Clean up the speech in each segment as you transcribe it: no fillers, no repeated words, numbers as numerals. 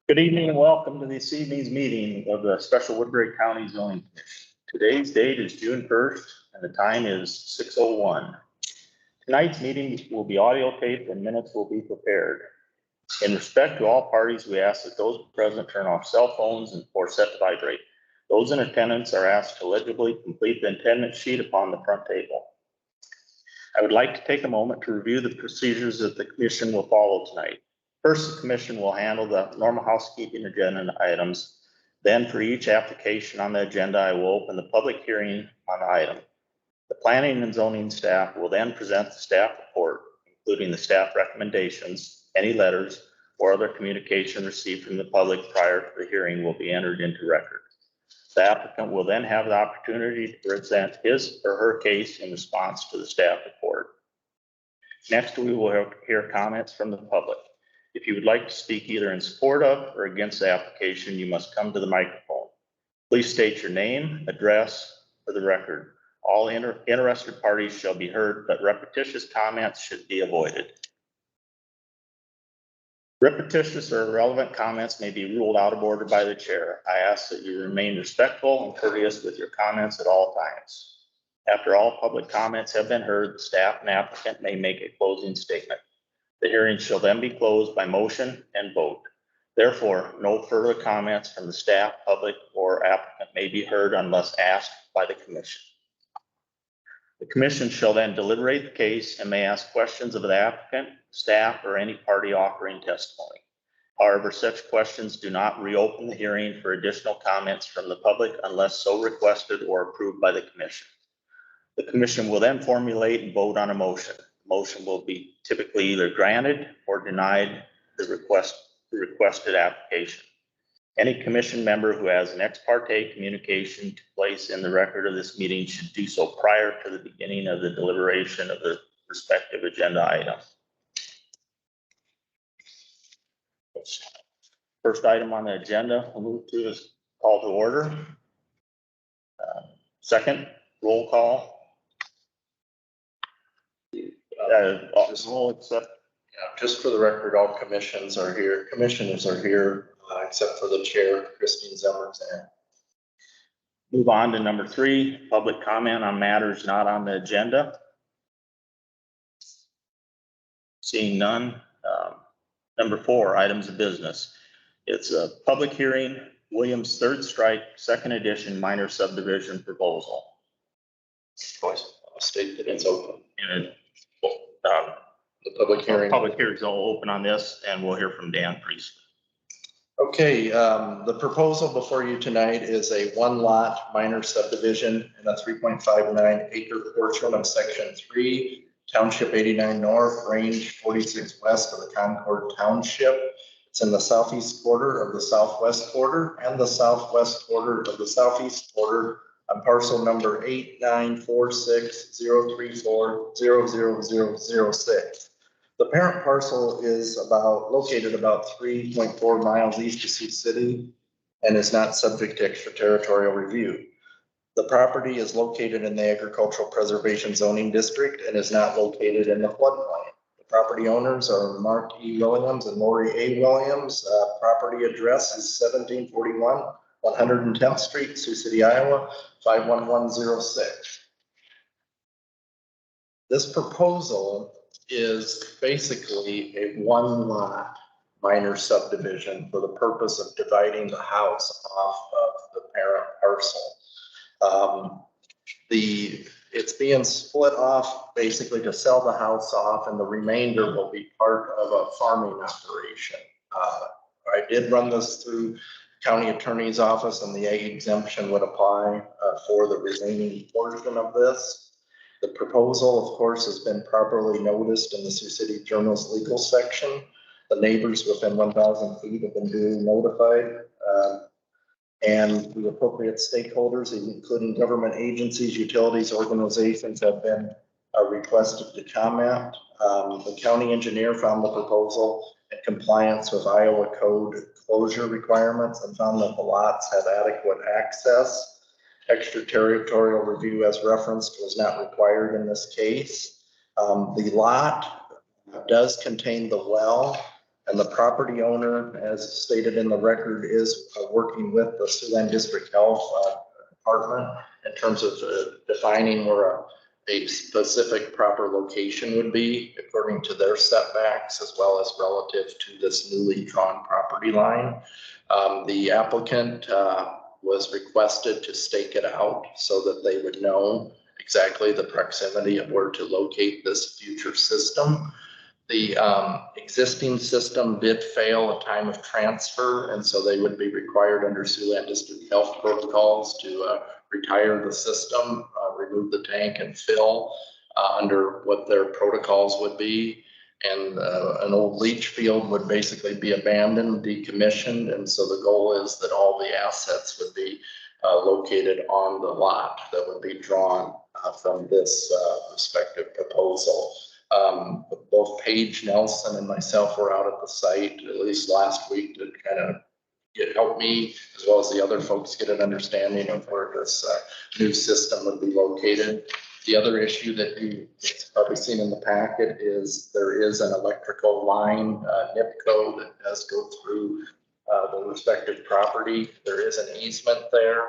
Good evening and welcome to this evening's meeting of the Special Woodbury County Zoning Commission. Today's date is June 1st and the time is 6:01. Tonight's meeting will be audio taped and minutes will be prepared. In respect to all parties, we ask that those present turn off cell phones or set to vibrate. Those in attendance are asked to legibly complete the attendance sheet upon the front table. I would like to take a moment to review the procedures that the commission will follow tonight. First, the commission will handle the normal housekeeping agenda items. Then for each application on the agenda, I will open the public hearing on the item. The planning and zoning staff will then present the staff report, including the staff recommendations, any letters or other communication received from the public prior to the hearing will be entered into record. The applicant will then have the opportunity to present his or her case in response to the staff report. Next, we will hear comments from the public. If you would like to speak either in support of or against the application, you must come to the microphone. Please state your name, address for the record. All interested parties shall be heard, but repetitious comments should be avoided. Repetitious or irrelevant comments may be ruled out of order by the chair. I ask that you remain respectful and courteous with your comments at all times. After all public comments have been heard, the staff and applicant may make a closing statement. The hearing shall then be closed by motion and vote. Therefore, no further comments from the staff, public, or applicant may be heard unless asked by the commission. The commission shall then deliberate the case and may ask questions of the applicant, staff, or any party offering testimony. However, such questions do not reopen the hearing for additional comments from the public unless so requested or approved by the commission. The commission will then formulate and vote on a motion. The motion will be typically either granted or denied the requested application. Any commission member who has an ex parte communication to place in the record of this meeting should do so prior to the beginning of the deliberation of the respective agenda item. First item on the agenda, we'll move to is call to order. Second, roll call. Just for the record, all commissioners are here, except for the chair, Christine Zemmerzan. Move on to number 3, public comment on matters not on the agenda. Seeing none. Number 4, items of business. It's a public hearing, Williams Third Strike, second edition minor subdivision proposal. Twice, I'll state that it's open. And The public hearing. Public hearings will open on this, and we'll hear from Dan Priest. Okay, the proposal before you tonight is a 1-lot minor subdivision in a 3.59 acre portion of section 3, township 89 north, range 46 west of the Concord Township. It's in the southeast quarter of the southwest quarter and the southwest quarter of the southeast quarter on parcel number 894603400006. The parent parcel is located about 3.4 miles east of Sioux City and is not subject to extraterritorial review. The property is located in the Agricultural Preservation Zoning District and is not located in the floodplain. The property owners are Mark E. Williams and Lori A. Williams. Property address is 1741 110th Street, Sioux City, Iowa, 51106. This proposal is basically a 1-lot minor subdivision for the purpose of dividing the house off of the parent parcel. It's being split off basically to sell the house off, and the remainder will be part of a farming operation. I did run this through county attorney's office, and the ag exemption would apply for the remaining portion of this. The proposal, of course, has been properly noticed in the Sioux City Journal's legal section. The neighbors within 1,000 feet have been duly notified. And the appropriate stakeholders, including government agencies, utilities, organizations, have been requested to comment. The county engineer found the proposal in compliance with Iowa code closure requirements and found that the lots have adequate access. Extraterritorial review as referenced was not required in this case. The lot does contain the well And the property owner, as stated in the record, is working with the Siouxland District Health Department in terms of defining where a specific proper location would be according to their setbacks, as well as relative to this newly drawn property line. The applicant was requested to stake it out so that they would know exactly the proximity of where to locate this future system. The existing system did fail at time of transfer, and so they would be required under Siouxland District Health protocols to retire the system, remove the tank and fill under what their protocols would be. And an old leach field would basically be abandoned, decommissioned, and so the goal is that all the assets would be located on the lot that would be drawn from this respective proposal. Both Paige Nelson and myself were out at the site at least last week to kind of help me, as well as the other folks, get an understanding of where this new system would be located. The other issue that you've probably seen in the packet is there is an electrical line, NIPCO, that does go through the respective property. There is an easement there.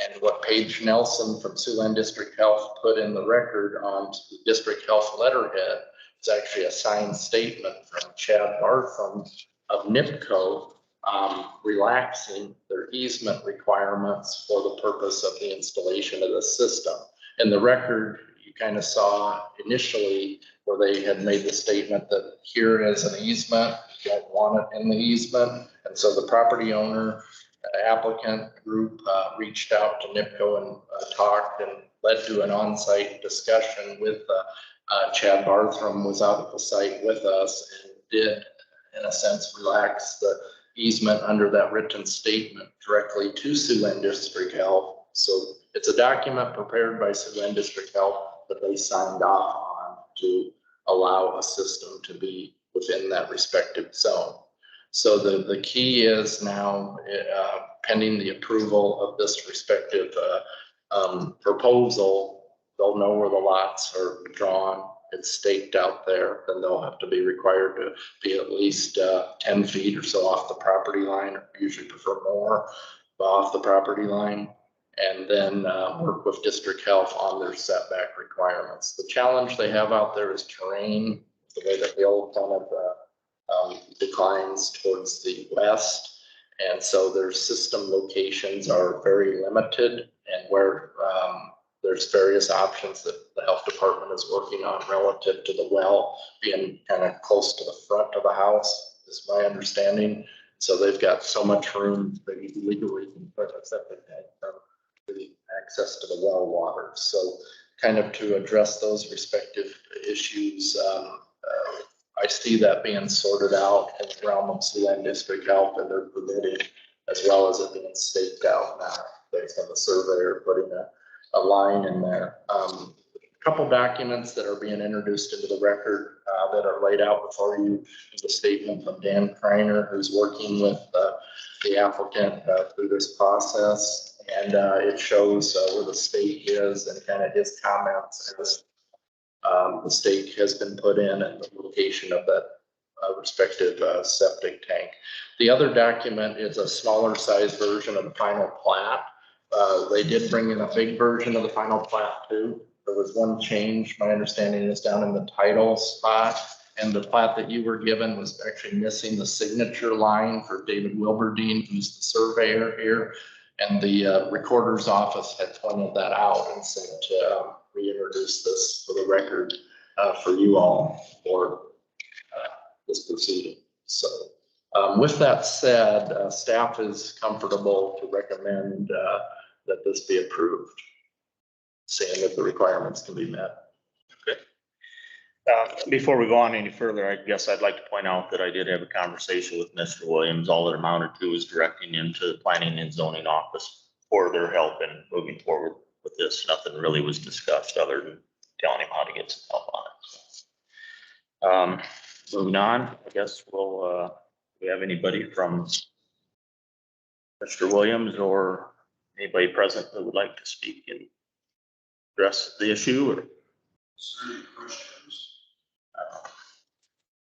And what Paige Nelson from Siouxland District Health put in the record on the district health letterhead is actually a signed statement from Chad Bartham of NIPCO relaxing their easement requirements for the purpose of the installation of the system. In the record, you kind of saw initially where they had made the statement that here is an easement, you don't want it in the easement. And so the property owner, applicant group reached out to NIPCO and talked and led to an on-site discussion with Chad Bartham was out at the site with us and did, in a sense, relax the easement under that written statement directly to Siouxland District Health. So it's a document prepared by Siouxland District Health that they signed off on to allow a system to be within that respective zone. So the key is now pending the approval of this respective proposal, they'll know where the lots are drawn. It's staked out there, then they'll have to be required to be at least 10 feet or so off the property line, or usually prefer more off the property line, and then work with district health on their setback requirements. The challenge they have out there is terrain, the way the hill kind of declines towards the west. And so their system locations are very limited, and where there's various options that the health department is working on relative to the well being kind of close to the front of the house, is my understanding. So they've got so much room that you legally can put a septic tank from the access to the well water. So kind of to address those respective issues, I see that being sorted out in the realm of Siouxland District Health, and they're permitted, as well as it being staked out now based on the surveyor putting a line in there. A couple documents that are being introduced into the record that are laid out before you is a statement from Dan Kreiner, who's working with the applicant through this process. And it shows where the stake is and kind of his comments as the stake has been put in and the location of that respective septic tank. The other document is a smaller size version of the final plat. They did bring in a big version of the final plat too. There was one change, my understanding is down in the title spot, and the plat that you were given was actually missing the signature line for David Wilberdine, who's the surveyor here. And the recorder's office had pointed that out and said to reintroduce this for the record for you all for this proceeding. So with that said, staff is comfortable to recommend that this be approved, saying that the requirements can be met. Okay. Before we go on any further, I guess I'd like to point out that I did have a conversation with Mr. Williams. All it amounted to is directing him to the planning and zoning office for their help in moving forward with this. Nothing really was discussed other than telling him how to get some help on it. Moving on, I guess we'll, do we have anybody from Mr. Williams or anybody present that would like to speak and address the issue or?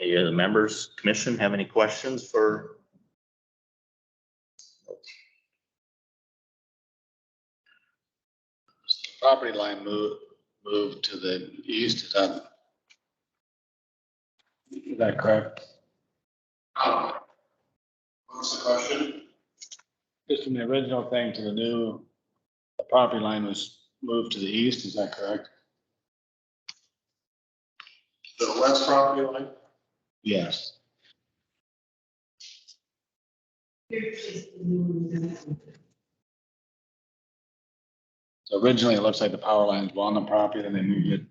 Any of the members, commission have any questions for? Property line moved to the east, is that correct? What's the question? Just from the original thing to the new, the property line was moved to the east, is that correct? The west property line? Yes. So originally, it looks like the power lines were on the property, then they moved it,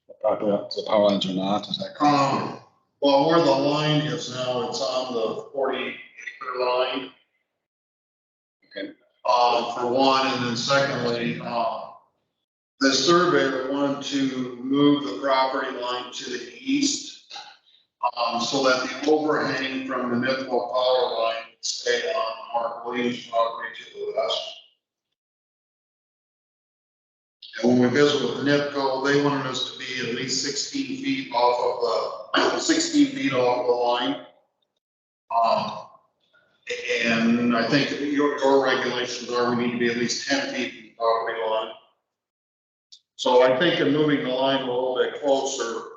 the property, the power lines are not, is that correct? Well, where the line is now, it's on the 40-acre line. Okay. For one, and then secondly, the surveyor wanted to move the property line to the east, so that the overhang from the NIPCO power line would stay on Mark Williams' property to the west. And when we visit with the NIPCO, they wanted us to be at least 16 feet off of the, 16 feet off the line. And I think your regulations are we need to be at least 10 feet from the property line. So I think in moving the line a little bit closer,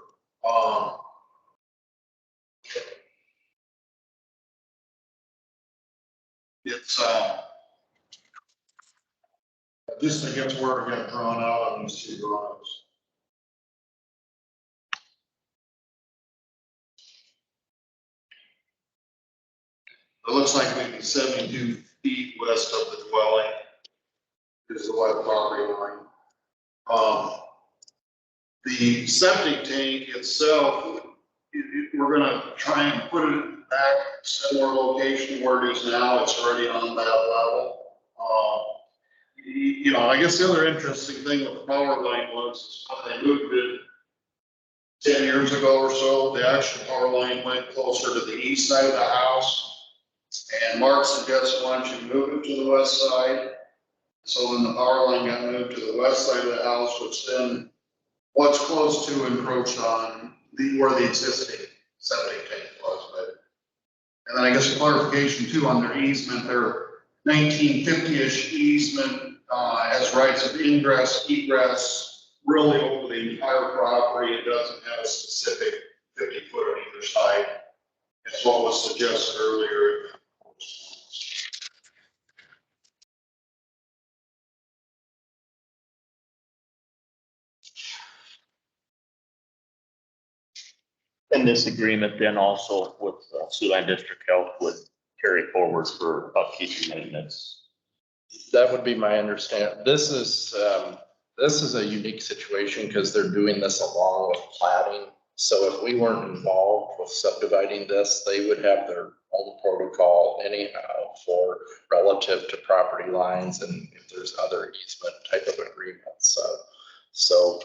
it's, just against where it got drawn out on these two drawings. It looks like maybe 72 feet west of the dwelling is the west property line. The septic tank itself, we're gonna try and put it back similar location where it is now. It's already on that level. You know, I guess the other interesting thing with the power line was when they moved it 10 years ago or so, the actual power line went closer to the east side of the house. And Mark suggested, why don't you move it to the west side? So then the power line got moved to the west side of the house, which then what's close to encroached on where the existing septic tank was. But, and then I guess clarification too on their easement, their 1950-ish easement has rights of ingress, egress, really over the entire property. It doesn't have a specific 50-foot on either side. That's what was suggested earlier. And this agreement then also with Siouxland District Health would carry forward for upkeep and maintenance. That would be my understanding. This is a unique situation because they're doing this along with plating. So if we weren't involved with subdividing this, they would have their own protocol anyhow for relative to property lines and if there's other easement type of agreements. So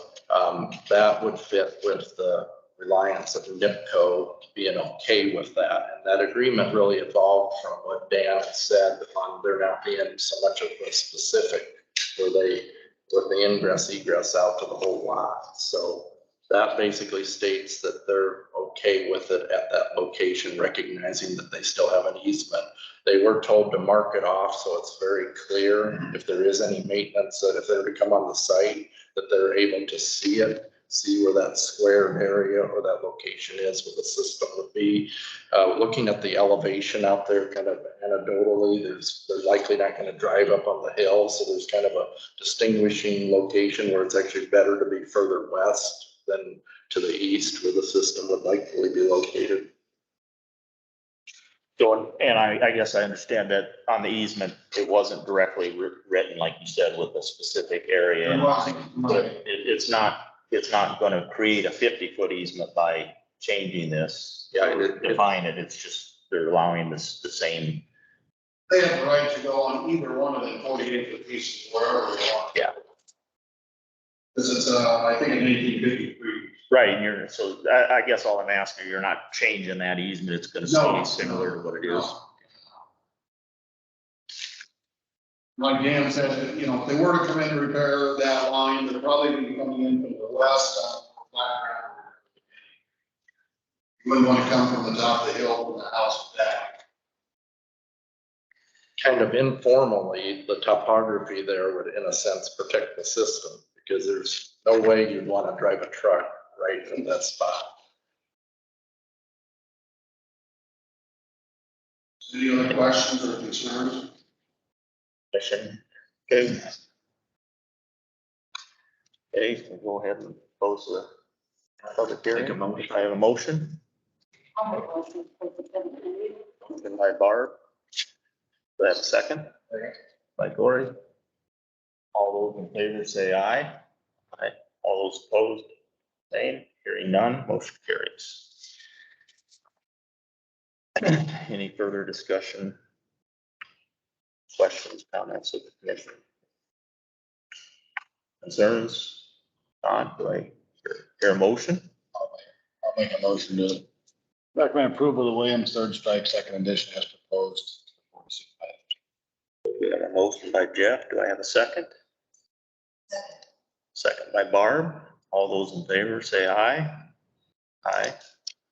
that would fit with the reliance of NIPCO being okay with that. And that agreement really evolved from what Dan said on there not being so much of a specific where they with the ingress egress out to the whole lot. So that basically states that they're okay with it at that location, recognizing that they still have an easement. They were told to mark it off, so it's very clear if there is any maintenance, that if they were to come on the site, that they're able to see it, see where that square area or that location is, where the system would be. Looking at the elevation out there, kind of anecdotally, they're likely not going to drive up on the hill, so there's kind of a distinguishing location where it's actually better to be further west than to the east, where the system would likely be located. So, and I guess I understand that on the easement, it wasn't directly written, like you said, with a specific area. But it's not going to create a 50-foot easement by changing this. Yeah, define it. It's just, they're allowing this, the same. They have the right to go on either one of them 48-foot pieces, wherever they want. Yeah. This is, I think, an 1853. Right, and so I guess all I'm asking, you're not changing that easement, it's gonna stay similar to what it is. Like Dan said, you know, if they were to come in and repair that line, they'd probably be coming in from the west. You wouldn't want to come from the top of the hill from the house back. Kind of informally, the topography there would, in a sense, protect the system, because there's no way you'd want to drive a truck right in that spot. Any other questions or concerns? Commission. Okay. Okay, we'll go ahead and close the public hearing. Take a motion. I have a motion. Motion by Barb. Do I have a second? By Cory. All those in favor say aye. Aye. All those opposed, same. Hearing none, motion carries. Any further discussion? Questions, comments of the commission? Concerns? Don, do I hear a motion? I'll make a motion to recommend approval of the Williams third strike second edition as proposed. We have a motion by Jeff. Do I have a second? Second by Barb. All those in favor say aye. Aye.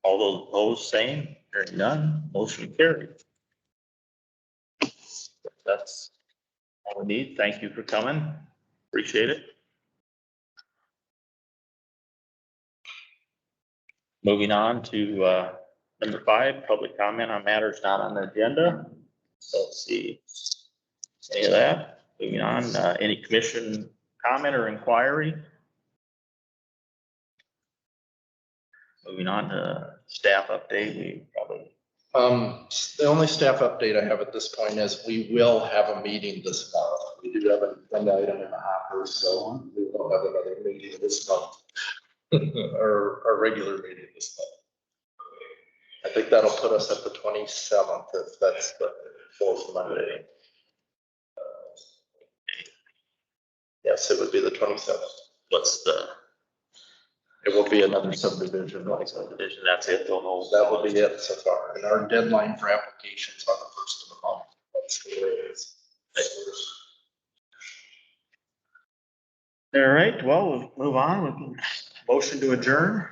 All those opposed, same. Hearing none, motion carried. That's all we need. Thank you for coming. Appreciate it. Moving on to number 5, public comment on matters not on the agenda. So let's see any of that. Moving on, any commission comment or inquiry? Moving on to staff update, we probably. The only staff update I have at this point is we will have a meeting this month. We do have an agenda item in the hopper, so we will have another meeting this month. Our regular meeting this month. I think that'll put us at the 27th, if that's the fourth Monday. Yes, it would be the 27th. What's the? It will be another subdivision. Subdivision, that's it, don't know. That will be it so far. And our deadline for applications on the first of the month. That's the way it is. All right, well, we'll move on. We can motion to adjourn.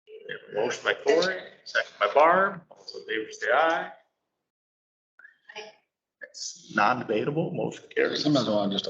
We have a motion by Cory, second by Barb. All those in favor say aye. It's non-debatable, motion carries. Sometimes I want just